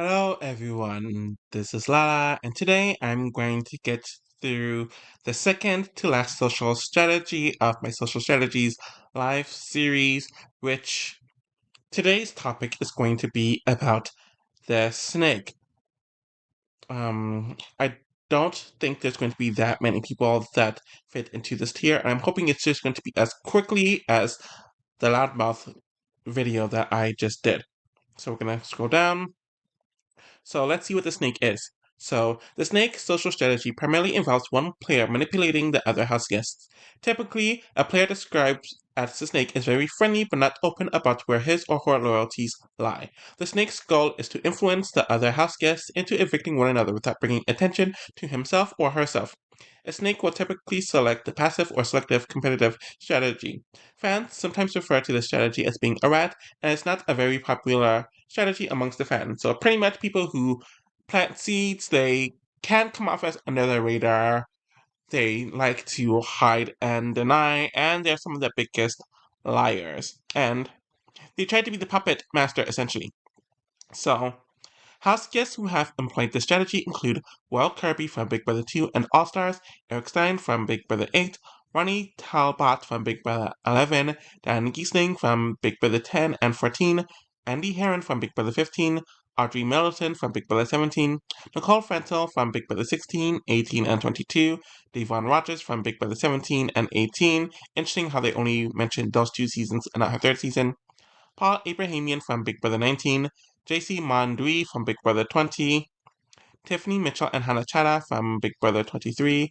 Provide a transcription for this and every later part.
Hello everyone, this is Lala, and today I'm going to get through the second to last social strategy of my Social Strategies live series, which today's topic is going to be about the snake. I don't think there's going to be that many people that fit into this tier, and I'm hoping it's just going to be as quickly as the loudmouth video that I just did. So we're gonna scroll down. So let's see what the snake is. So, the snake social strategy primarily involves one player manipulating the other house guests. Typically, a player described as the snake is very friendly but not open about where his or her loyalties lie. The snake's goal is to influence the other house guests into evicting one another without bringing attention to himself or herself. A snake will typically select the passive or selective competitive strategy. Fans sometimes refer to this strategy as being a rat, and it's not a very popular strategy amongst the fans. So pretty much people who plant seeds, they can come off as under the radar. They like to hide and deny, and they're some of the biggest liars. And they try to be the puppet master, essentially. So, house guests who have employed this strategy include Will Kirby from Big Brother 2 and All Stars, Eric Stein from Big Brother 8, Ronnie Talbot from Big Brother 11, Dan Giesling from Big Brother 10 and 14, Andy Heron from Big Brother 15, Audrey Middleton from Big Brother 17, Nicole Frentel from Big Brother 16, 18, and 22, Devon Rogers from Big Brother 17 and 18. Interesting how they only mentioned those two seasons and not her third season. Paul Abrahamian from Big Brother 19, JC Mondui from Big Brother 20, Tiffany Mitchell and Hannah Chada from Big Brother 23,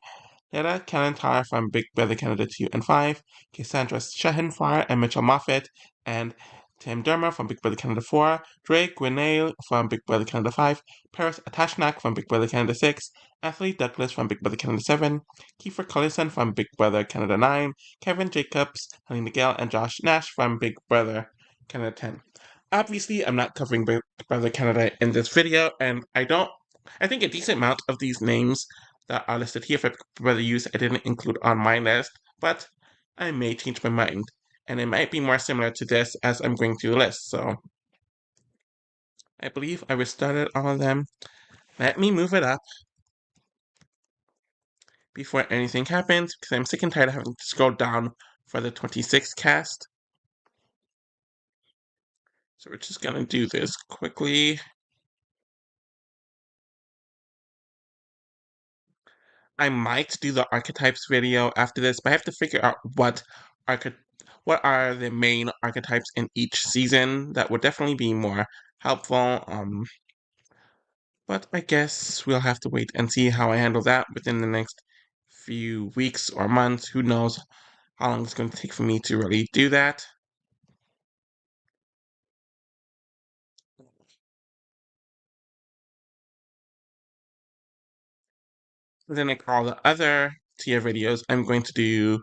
Leda Kalantar from Big Brother Canada 2 and 5, Cassandra Shehenfire and Mitchell Moffat, and Tim Dermer from Big Brother Canada 4, Drake Gwinnale from Big Brother Canada 5, Paris Atashnak from Big Brother Canada 6, Athlete Douglas from Big Brother Canada 7, Kiefer Collison from Big Brother Canada 9, Kevin Jacobs, Honey Miguel, and Josh Nash from Big Brother Canada 10. Obviously, I'm not covering Big Brother Canada in this video, and I think a decent amount of these names that are listed here for Brother use I didn't include on my list, but I may change my mind. And it might be more similar to this as I'm going through the list, so I believe I restarted all of them. Let me move it up before anything happens, because I'm sick and tired of having to scroll down for the 26th cast. So we're just gonna do this quickly. I might do the archetypes video after this, but I have to figure out what are the main archetypes in each season. That would definitely be more helpful. But I guess we'll have to wait and see how I handle that within the next few weeks or months. Who knows how long it's going to take for me to really do that. Then like all the other tier videos, I'm going to do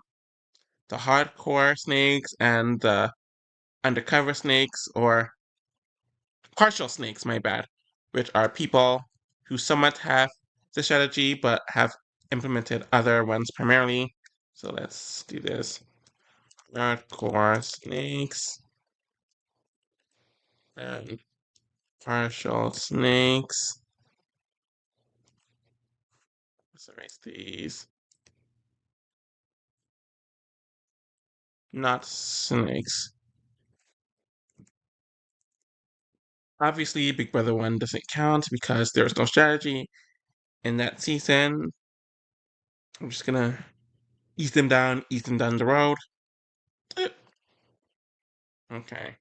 the hardcore snakes and the undercover snakes, or partial snakes, my bad, which are people who somewhat have the strategy but have implemented other ones primarily. So let's do this. Hardcore snakes and partial snakes. Let's erase these. Not snakes. Obviously, Big Brother 1 doesn't count because there's no strategy in that season. I'm just gonna ease them down the road. Okay.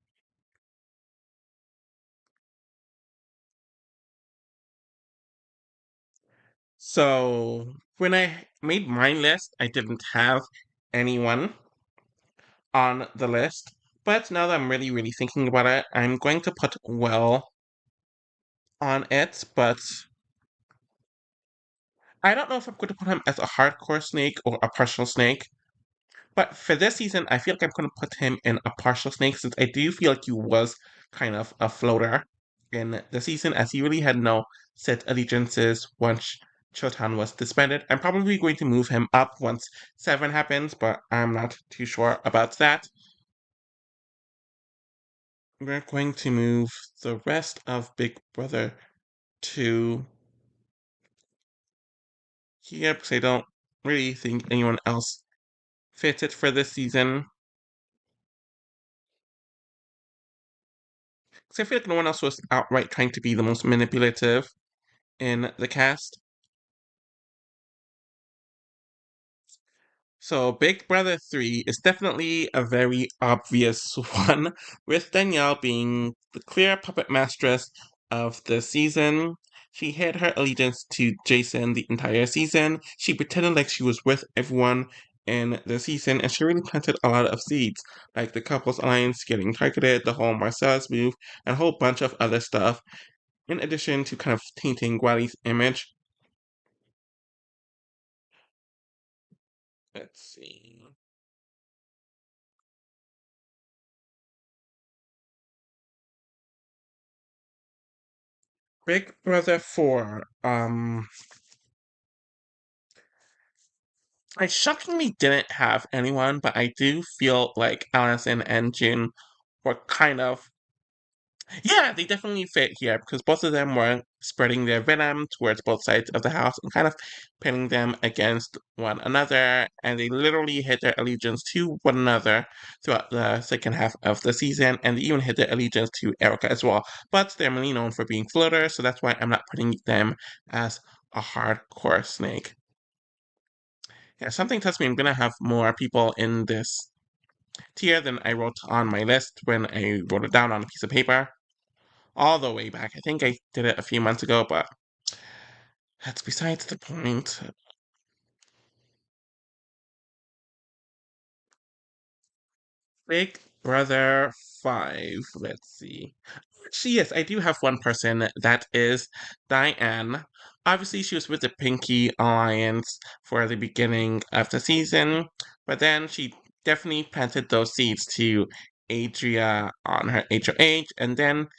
So when I made my list, I didn't have anyone on the list. But now that I'm really thinking about it, I'm going to put Will on it, but I don't know if I'm going to put him as a hardcore snake or a partial snake. But for this season, I feel like I'm going to put him in a partial snake since I do feel like he was kind of a floater in the season as he really had no set allegiances once Chotan was disbanded. I'm probably going to move him up once 7 happens, but I'm not too sure about that. We're going to move the rest of Big Brother to here because I don't really think anyone else fits it for this season. Because I feel like no one else was outright trying to be the most manipulative in the cast. So Big Brother 3 is definitely a very obvious one, with Danielle being the clear puppet mistress of the season. She hid her allegiance to Jason the entire season. She pretended like she was with everyone in the season, and she really planted a lot of seeds, like the couples alliance getting targeted, the whole Marcellus move, and a whole bunch of other stuff, in addition to kind of tainting Guali's image. Let's see. Big Brother 4. I shockingly didn't have anyone, but I do feel like Allison and June were kind of, yeah, they definitely fit here because both of them were spreading their venom towards both sides of the house and kind of pitting them against one another. And they literally hid their allegiance to one another throughout the second half of the season, and they even hid their allegiance to Erica as well. But they're mainly known for being floaters, so that's why I'm not putting them as a hardcore snake. Yeah, something tells me I'm gonna have more people in this tier than I wrote on my list when I wrote it down on a piece of paper all the way back. I think I did it a few months ago, but that's besides the point. Big Brother 5. Let's see. Actually, yes, I do have one person that is Diane. Obviously, she was with the Pinky Alliance for the beginning of the season, but then she definitely planted those seeds to Adria on her HOH, and then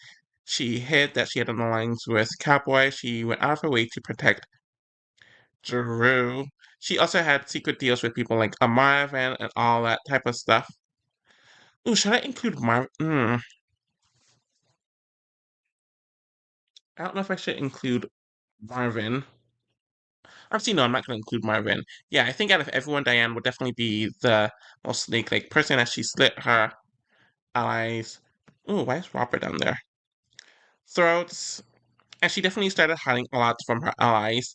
she hid that she had an alliance with Cowboy. She went out of her way to protect Drew. She also had secret deals with people like a Marvin and all that type of stuff. Ooh, should I include Marvin? I don't know if I should include Marvin. Actually, no, I'm not going to include Marvin. Yeah, I think out of everyone, Diane would definitely be the most snake-like person as she slit her allies. Ooh, why is Robert down there? Throats. And she definitely started hiding a lot from her allies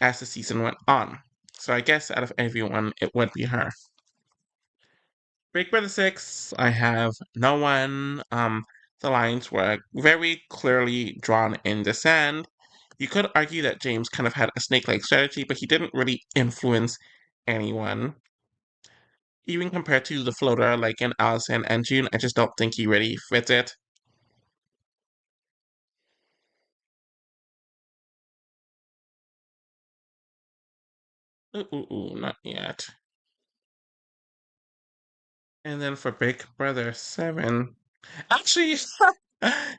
as the season went on. So I guess out of everyone, it would be her. Big Brother 6, I have no one. The lines were very clearly drawn in the sand. You could argue that James kind of had a snake-like strategy, but he didn't really influence anyone. Even compared to the floater like in Allison and June, I just don't think he really fits it. Not yet. And then for Big Brother 7, actually,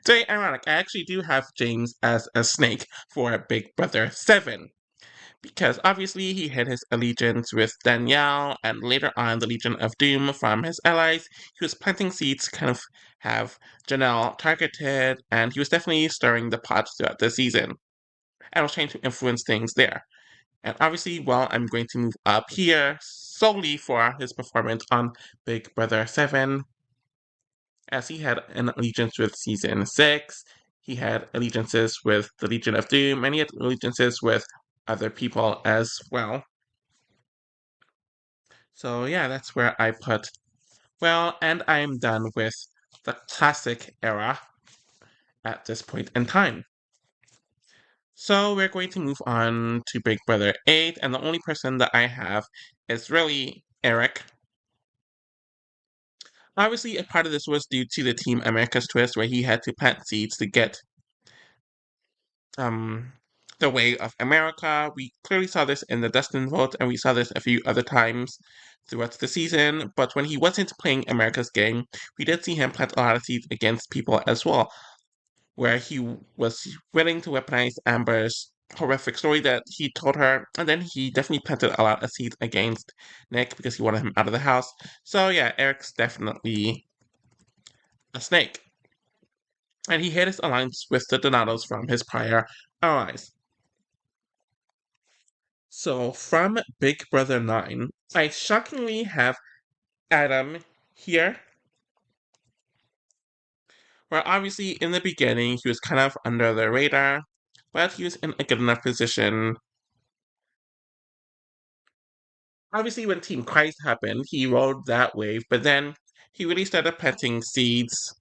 very ironic. I actually do have James as a snake for Big Brother 7. Because obviously he had his allegiance with Danielle and later on the Legion of Doom from his allies. He was planting seeds to kind of have Janelle targeted, and he was definitely stirring the pot throughout the season. I was trying to influence things there. And obviously, well, I'm going to move up here solely for his performance on Big Brother 7, as he had an allegiance with Season 6, he had allegiances with the Legion of Doom, and he had allegiances with other people as well. So yeah, that's where I put. Well, and I'm done with the classic era at this point in time. So we're going to move on to Big Brother 8, and the only person that I have is really Eric. Obviously, a part of this was due to the Team America's twist, where he had to plant seeds to get um, the way of America. We clearly saw this in the Dustin vote, and we saw this a few other times throughout the season. But when he wasn't playing America's game, we did see him plant a lot of seeds against people as well, where he was willing to weaponize Amber's horrific story that he told her, and then he definitely planted a lot of seeds against Nick because he wanted him out of the house. So yeah, Eric's definitely a snake. and he hid his alliance with the Donatos from his prior allies. So from Big Brother 9, I shockingly have Adam here, where obviously in the beginning he was kind of under the radar, but he was in a good enough position. Obviously, when Team Christ happened, he rode that wave, but then he really started planting seeds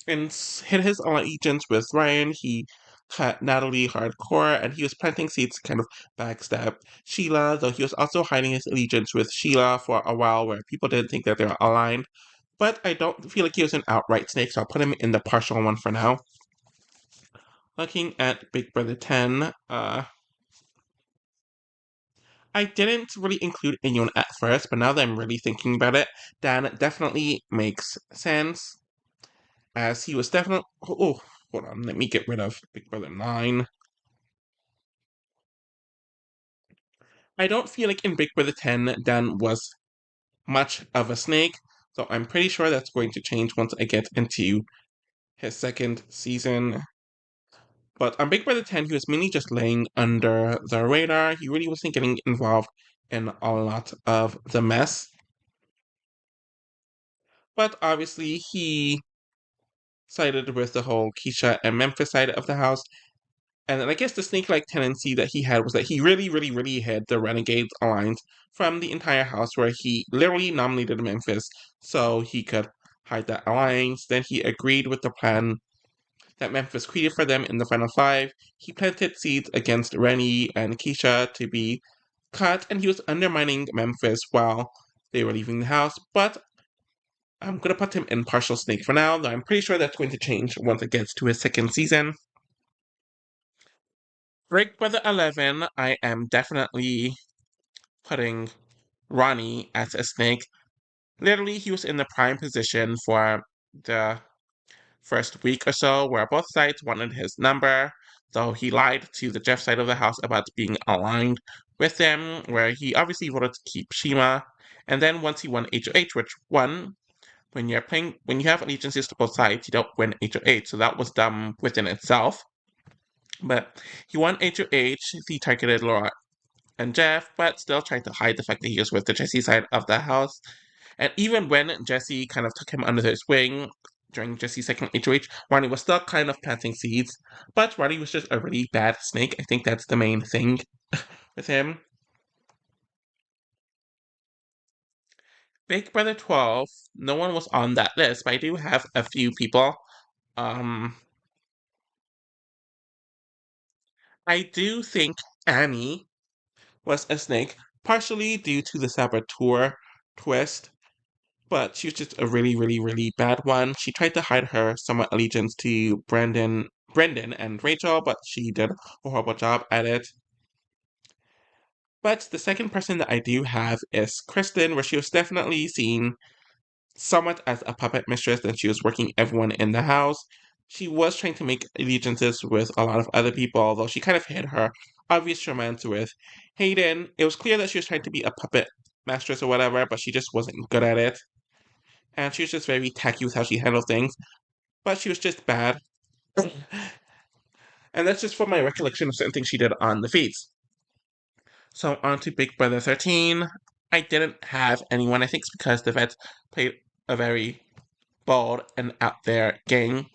and hit his allegiance with Ryan. He cut Natalie hardcore, and he was planting seeds to kind of backstab Sheila, though he was also hiding his allegiance with Sheila for a while where people didn't think that they were aligned. But I don't feel like he was an outright snake, so I'll put him in the partial one for now. Looking at Big Brother 10, I didn't really include anyone at first, but now that I'm really thinking about it, Dan definitely makes sense, as he was definitely. Oh, hold on, let me get rid of Big Brother 9. I don't feel like in Big Brother 10, Dan was much of a snake, so I'm pretty sure that's going to change once I get into his second season. But on Big Brother 10, he was mainly just laying under the radar. He really wasn't getting involved in a lot of the mess. But obviously, he sided with the whole Keisha and Memphis side of the house. And I guess the snake-like tendency that he had was that he really, really, really hid the Renegades alliance from the entire house, where he literally nominated Memphis so he could hide that alliance. Then he agreed with the plan that Memphis created for them in the final five. He planted seeds against Rennie and Keisha to be cut, and he was undermining Memphis while they were leaving the house. But I'm gonna put him in partial snake for now, though I'm pretty sure that's going to change once it gets to his second season. Big Brother 11, I am definitely putting Ronnie as a snake. Literally, he was in the prime position for the first week or so, where both sides wanted his number, though he lied to the Jeff side of the house about being aligned with them, where he obviously wanted to keep Shima. And then once he won HOH, which won, when you have allegiances to both sides, you don't win HOH, so that was dumb within itself. But he won HOH, he targeted Laura and Jeff, but still trying to hide the fact that he was with the Jesse side of the house. And even when Jesse kind of took him under his wing during Jesse's second HOH, Ronnie was still kind of planting seeds, but Ronnie was just a really bad snake. I think that's the main thing with him. Big Brother 12, no one was on that list, but I do have a few people. I do think Annie was a snake, partially due to the saboteur twist, but she was just a really, really, really bad one. She tried to hide her somewhat allegiance to Brendan and Rachel, but she did a horrible job at it. But the second person that I do have is Kristen, where she was definitely seen somewhat as a puppet mistress, and she was working everyone in the house. She was trying to make allegiances with a lot of other people, although she kind of hid her obvious romance with Hayden. It was clear that she was trying to be a puppet mistress or whatever, but she just wasn't good at it. And she was just very tacky with how she handled things, but she was just bad. And that's just from my recollection of certain things she did on the feeds. So on to Big Brother 13. I didn't have anyone. I think it's because the vets played a very bold and out there game.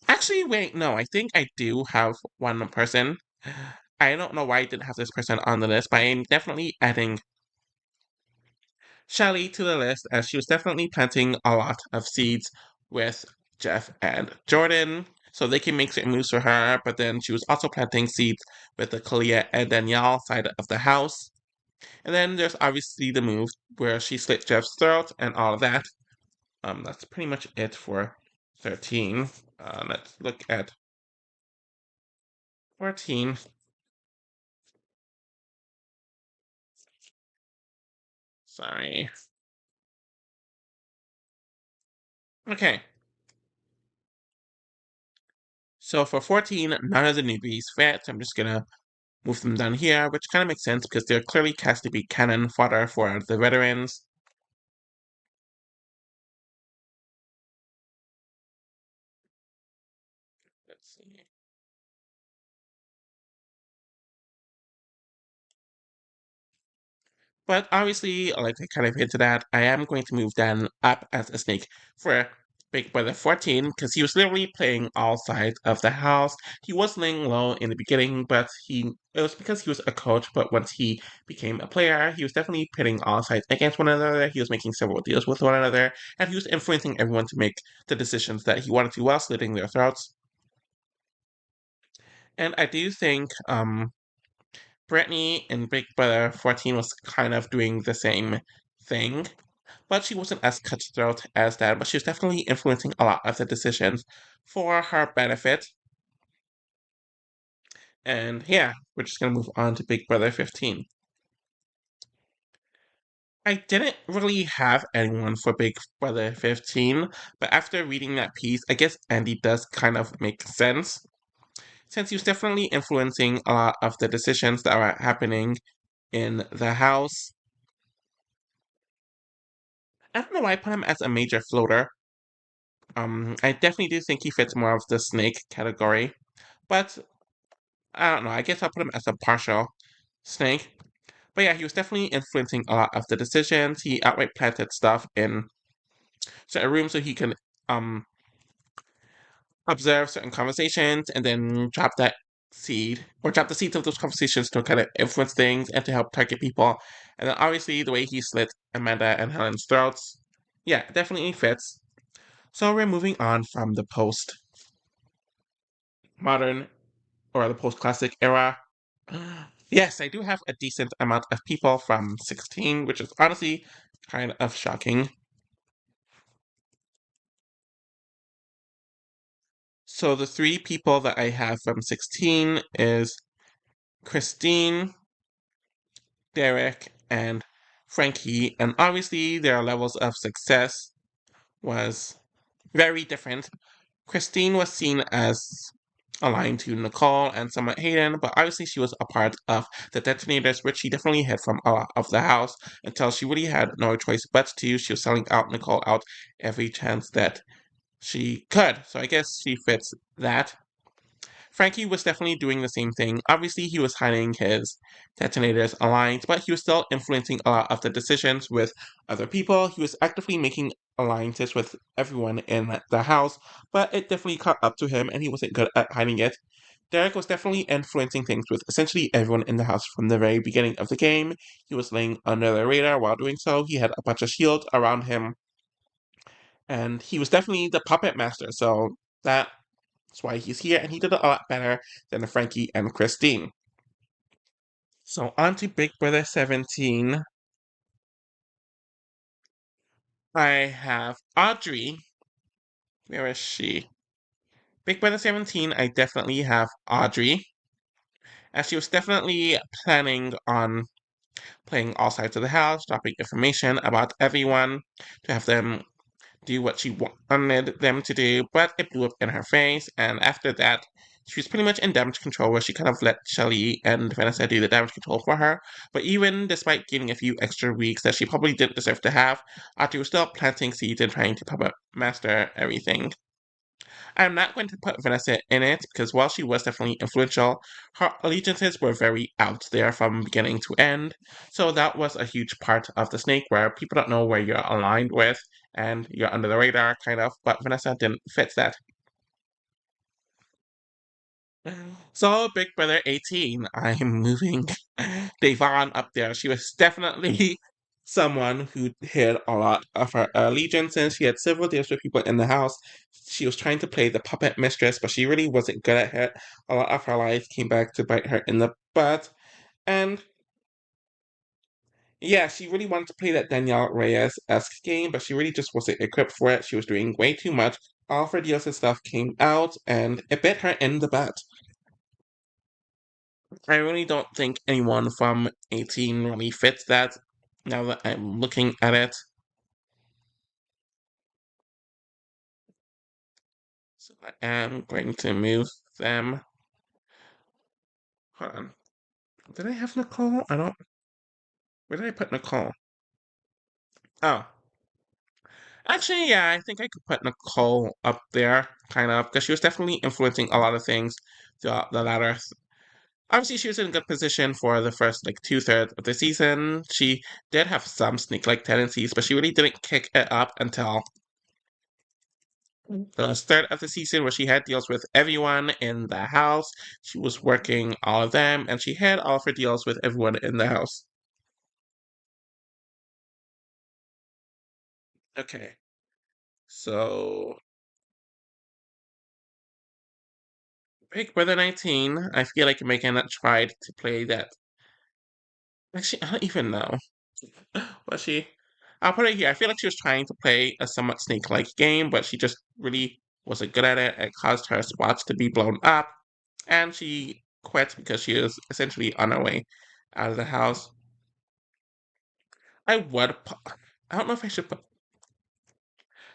Actually, wait, no, I think I do have one person. I don't know why I didn't have this person on the list, but I'm definitely adding Shelly to the list, as she was definitely planting a lot of seeds with Jeff and Jordan, so they can make certain moves for her, but then she was also planting seeds with the Kalia and Danielle side of the house. And then there's obviously the move where she slit Jeff's throat and all of that. That's pretty much it for 13. Let's look at 14. Sorry. Okay. So for 14, none of the newbies fit. I'm just gonna move them down here, which kind of makes sense because they're clearly cast to be cannon fodder for the veterans. But obviously, like I kind of hinted at, I am going to move Dan up as a snake for Big Brother 14 because he was literally playing all sides of the house. He was laying low in the beginning, but it was because he was a coach. But once he became a player, he was definitely pitting all sides against one another. He was making several deals with one another, and he was influencing everyone to make the decisions that he wanted to while slitting their throats. And I do think Brittany in Big Brother 14 was kind of doing the same thing, but she wasn't as cutthroat as that, but she was definitely influencing a lot of the decisions for her benefit. And yeah, we're just gonna move on to Big Brother 15. I didn't really have anyone for Big Brother 15, but after reading that piece, I guess Andy does kind of make sense, since he was definitely influencing a lot of the decisions that are happening in the house. I don't know why I put him as a major floater. I definitely do think he fits more of the snake category, but I don't know. I guess I'll put him as a partial snake. But yeah, he was definitely influencing a lot of the decisions. He outright planted stuff in certain rooms so he can um observe certain conversations and then drop that seed or drop the seeds of those conversations to kind of influence things and to help target people. And then obviously the way he slit Amanda and Helen's throats, yeah, definitely fits. So we're moving on from the post modern or the post classic era. Yes, I do have a decent amount of people from 16, which is honestly kind of shocking. So the three people that I have from 16 is Christine, Derek, and Frankie, and obviously their levels of success was very different. Christine was seen as aligned to Nicole and somewhat Hayden, but obviously she was a part of the detonators, which she definitely hid from a lot of the house until she really had no choice but to. She was selling out Nicole out every chance that she could. So I guess she fits that. Frankie was definitely doing the same thing. Obviously, he was hiding his detonators aligned, but he was still influencing a lot of the decisions with other people. He was actively making alliances with everyone in the house, but it definitely caught up to him and he wasn't good at hiding it. Derek was definitely influencing things with essentially everyone in the house from the very beginning of the game. He was laying under the radar while doing so. He had a bunch of shields around him, and he was definitely the puppet master, so that's why he's here, and he did it a lot better than Frankie and Christine. So on to Big Brother 17. I have Audrey. Where is she? Big Brother 17, I definitely have Audrey, as she was definitely planning on playing all sides of the house, dropping information about everyone to have them do what she wanted them to do, but it blew up in her face. And after that, she was pretty much in damage control, where she kind of let Shelly and Vanessa do the damage control for her. But even despite gaining a few extra weeks that she probably didn't deserve to have, Audrey was still planting seeds and trying to puppet master everything. I'm not going to put Vanessa in it because while she was definitely influential, her allegiances were very out there from beginning to end. So that was a huge part of the snake where people don't know where you're aligned with and you're under the radar, kind of. But Vanessa didn't fit that. So, Big Brother 18, I'm moving Devon up there. She was definitely someone who hid a lot of her allegiances. She had several deals with people in the house. She was trying to play the puppet mistress, but she really wasn't good at it. A lot of her life came back to bite her in the butt. And yeah, she really wanted to play that Danielle Reyes-esque game, but she really just wasn't equipped for it. She was doing way too much. All of her deals and stuff came out, and it bit her in the butt. I really don't think anyone from 18 really fits that now that I'm looking at it. So I am going to move them. Hold on. Did I have Nicole? I don't. Where did I put Nicole? Oh. Actually, yeah, I think I could put Nicole up there, kind of, because she was definitely influencing a lot of things throughout the latter Obviously, she was in a good position for the first like two-thirds of the season. She did have some snake-like tendencies, but she really didn't kick it up until the start of the season where she had deals with everyone in the house. She was working all of them, and she had all of her deals with everyone in the house. Okay, so Big Brother 19, I feel like Megan tried to play that. Actually, I don't even know. Was she? I'll put it here. I feel like she was trying to play a somewhat snake-like game, but she just really wasn't good at it. It caused her spots to be blown up, and she quit because she was essentially on her way out of the house. I would. I don't know if I should put.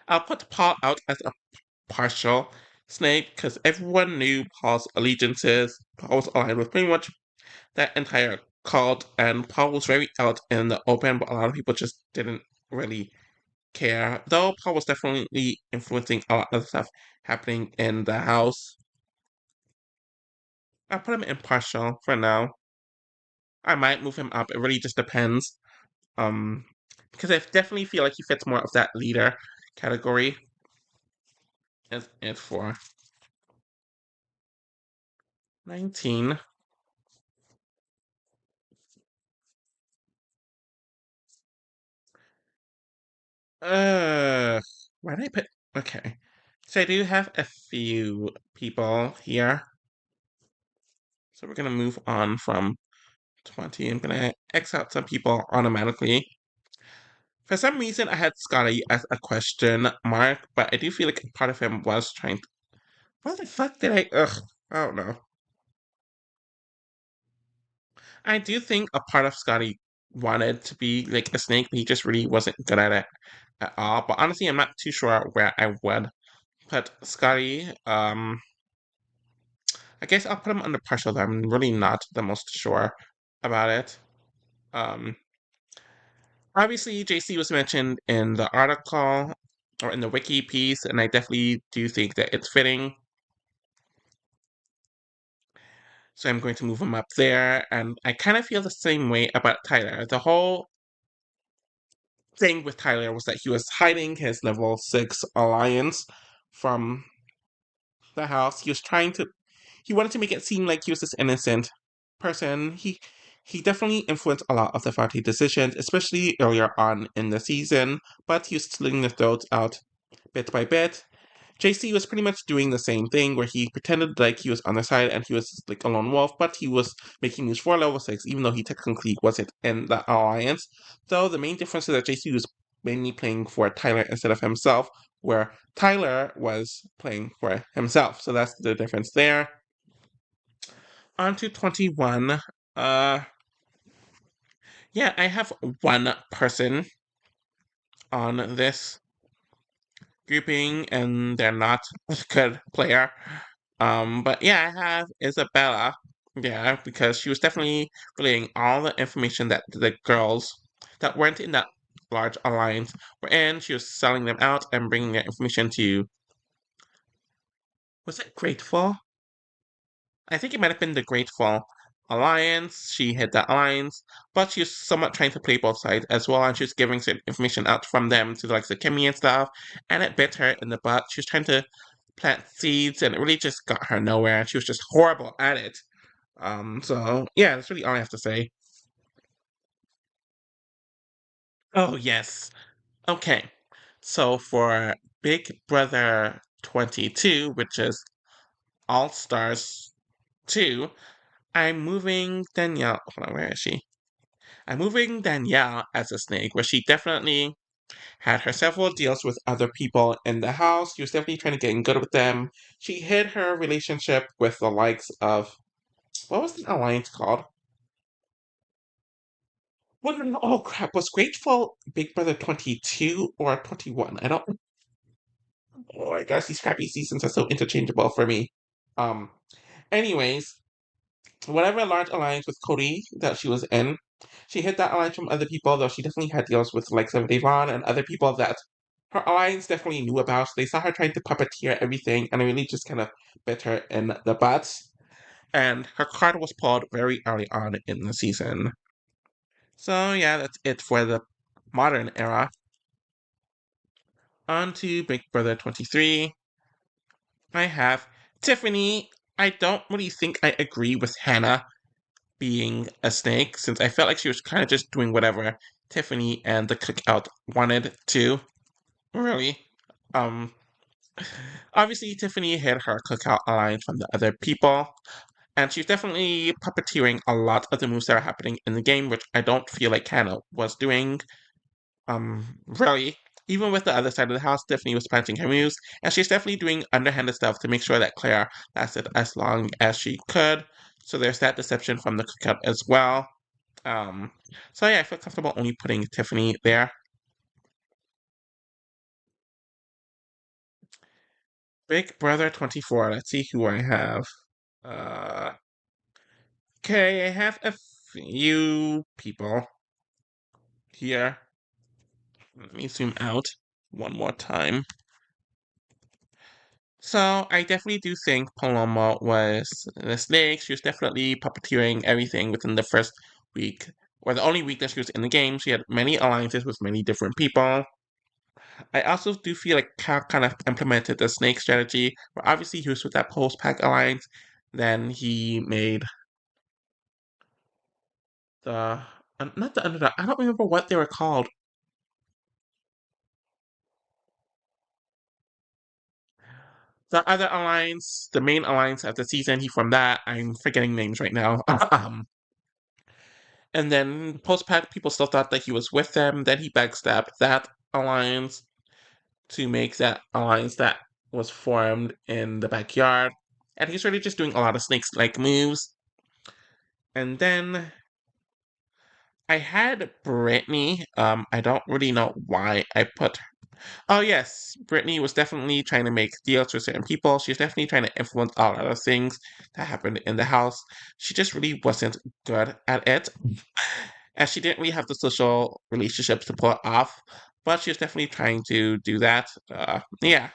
I'll put Paul out as a partial snake because everyone knew Paul's allegiances. Paul was aligned with pretty much that entire cult, and Paul was very out in the open, but a lot of people just didn't really care. Though Paul was definitely influencing a lot of stuff happening in the house. I'll put him impartial for now. I might move him up. It really just depends. Um, because I definitely feel like he fits more of that leader category as it for 19. Uh, why did I put? Okay, so I do have a few people here. So we're gonna move on from 20. I'm gonna X out some people automatically. For some reason, I had Scotty as a question mark, but I do feel like part of him was trying to. What the fuck did I? Ugh, I don't know. I do think a part of Scotty wanted to be like a snake, but he just really wasn't good at it at all. But honestly, I'm not too sure where I would put Scotty. I guess I'll put him under partial. I'm really not the most sure about it. Um, Obviously, JC was mentioned in the article or in the wiki piece, and I definitely do think that it's fitting. So I'm going to move him up there, and I kind of feel the same way about Tyler. The whole thing with Tyler was that he was hiding his level 6 alliance from the house. He wanted to make it seem like he was this innocent person. He definitely influenced a lot of the party decisions, especially earlier on in the season, but he was slitting the throats out bit by bit. JC was pretty much doing the same thing where he pretended like he was on the side and he was like a lone wolf, but he was making moves for level 6, even though he technically wasn't in the alliance. Though the main difference is that JC was mainly playing for Tyler instead of himself, where Tyler was playing for himself. So that's the difference there. On to 21. Uh yeah, I have one person on this grouping and they're not a good player. But yeah, I have Isabella. Yeah, because she was definitely relaying all the information that the girls that weren't in that large alliance were in. She was selling them out and bringing that information to, was it Grateful? I think it might have been the Grateful Alliance. She had that alliance, but she was somewhat trying to play both sides as well, and she was giving certain information out from them to like the Kimmy and stuff, and it bit her in the butt. She was trying to plant seeds, and it really just got her nowhere, and she was just horrible at it. So yeah, that's really all I have to say. Oh yes. Okay. So for Big Brother 22, which is All Stars 2, I'm moving Danielle. Hold on, where is she? I'm moving Danielle as a snake, where she definitely had her several deals with other people in the house. She was definitely trying to get in good with them. She hid her relationship with the likes of, what was the alliance called? What? Oh crap! Was Grateful Big Brother 22 or 21? I don't. Oh my gosh, these crappy seasons are so interchangeable for me. Um. Anyways, whatever large alliance with Cody that she was in, she hid that alliance from other people, though she definitely had deals with like some Devon and other people that her alliance definitely knew about. So they saw her trying to puppeteer everything, and it really just kind of bit her in the butt. and her card was pulled very early on in the season. So yeah, that's it for the modern era. On to Big Brother 23. I have Tiffany. I don't really think I agree with Hannah being a snake, since I felt like she was kind of just doing whatever Tiffany and the cookout wanted to. Really. Um, Obviously, Tiffany hid her cookout alliance from the other people, and she's definitely puppeteering a lot of the moves that are happening in the game, which I don't feel like Hannah was doing. Really. Even with the other side of the house, Tiffany was planting her moves, and she's definitely doing underhanded stuff to make sure that Claire lasted as long as she could. So there's that deception from the cookout as well. Um, so yeah, I feel comfortable only putting Tiffany there. Big Brother 24. Let's see who I have. Uh, okay, I have a few people here. Let me zoom out one more time. So I definitely do think Paloma was the snake. She was definitely puppeteering everything within the first week, or the only week that she was in the game. She had many alliances with many different people. I also do feel like Cal kind of implemented the snake strategy, where obviously he was with that post pack alliance. Then he made the not the underdog. I don't remember what they were called. The other alliance, the main alliance of the season, he formed that. I'm forgetting names right now. And then post pack people still thought that he was with them. Then he backstabbed that alliance to make that alliance that was formed in the backyard. And he's really just doing a lot of snakes like moves. And then I had Brittany. I don't really know why I put. Oh yes, Brittany was definitely trying to make deals with certain people. She was definitely trying to influence a lot of things that happened in the house. She just really wasn't good at it, and she didn't really have the social relationships to pull it off. But she was definitely trying to do that. Yeah,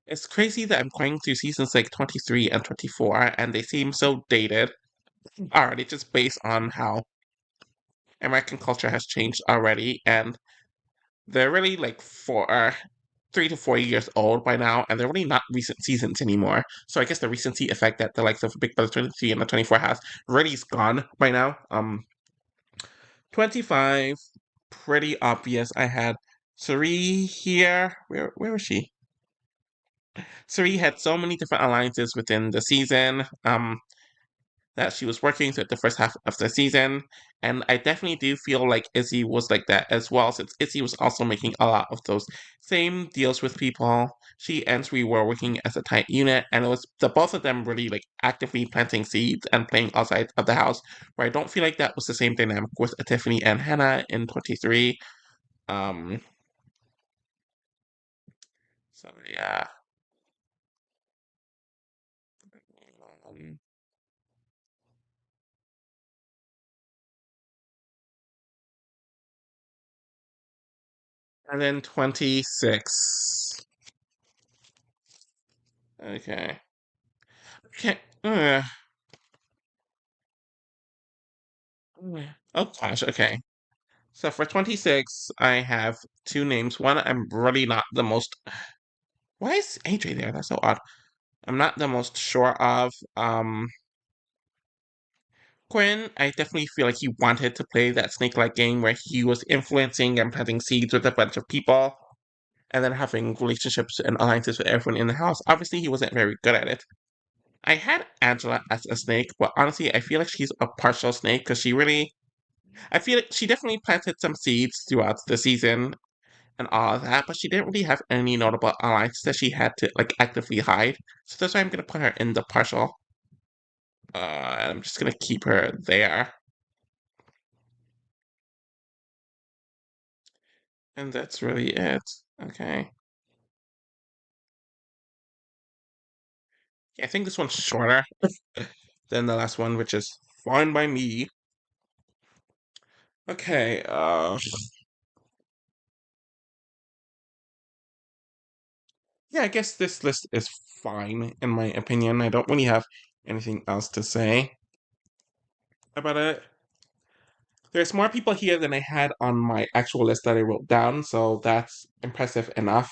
it's crazy that I'm going through seasons like 23 and 24, and they seem so dated already, just based on how American culture has changed already, and they're really like 3 to 4 years old by now, and they're really not recent seasons anymore. So I guess the recency effect that the likes of Big Brother 23 and the 24 has really is gone by now. 25, pretty obvious. I had Suri here. Where was she? Suri had so many different alliances within the season. That she was working through the first half of the season. And I definitely do feel like Izzy was like that as well, since Izzy was also making a lot of those same deals with people. She and we were working as a tight unit, and it was the both of them really like actively planting seeds and playing outside of the house, where I don't feel like that was the same dynamic with Tiffany and Hannah in 23. Um, so yeah. Um, and then 26. Okay. Okay. Oh gosh, okay. So for 26, I have two names. One, I'm really not the most. Why is AJ there? That's so odd. I'm not the most sure of. Quinn, I definitely feel like he wanted to play that snake-like game where he was influencing and planting seeds with a bunch of people, and then having relationships and alliances with everyone in the house. Obviously, he wasn't very good at it. I had Angela as a snake, but honestly, I feel like she's a partial snake because she really. I feel like she definitely planted some seeds throughout the season and all of that, but she didn't really have any notable allies that she had to like actively hide. So that's why I'm gonna put her in the partial. And I'm just gonna keep her there. And that's really it. Okay. Yeah, I think this one's shorter than the last one, which is fine by me. Okay, yeah, I guess this list is fine, in my opinion. I don't really have anything else to say about it. There's more people here than I had on my actual list that I wrote down, so that's impressive enough.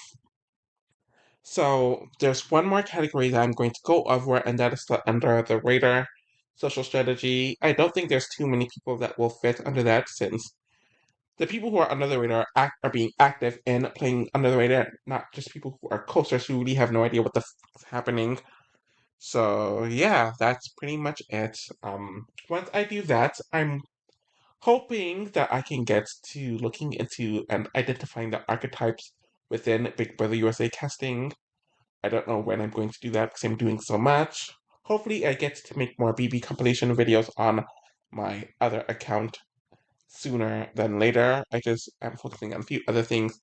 So there's one more category that I'm going to go over, and that is the under the radar social strategy. I don't think there's too many people that will fit under that, since the people who are under the radar are being active in playing under the radar, not just people who are coasters who really have no idea what the is happening. So yeah, that's pretty much it. Once I do that, I'm hoping that I can get to looking into and identifying the archetypes within Big Brother USA casting. I don't know when I'm going to do that because I'm doing so much. Hopefully, I get to make more BB compilation videos on my other account sooner than later. I just am focusing on a few other things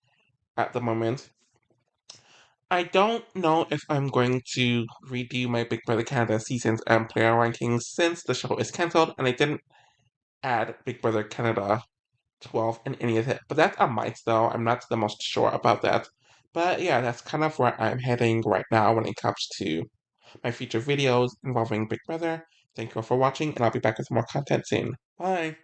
at the moment. I don't know if I'm going to redo my Big Brother Canada seasons and player rankings since the show is cancelled and I didn't add Big Brother Canada 12 in any of it. But that's a might though. I'm not the most sure about that. But yeah, that's kind of where I'm heading right now when it comes to my future videos involving Big Brother. Thank you all for watching, and I'll be back with more content soon. Bye!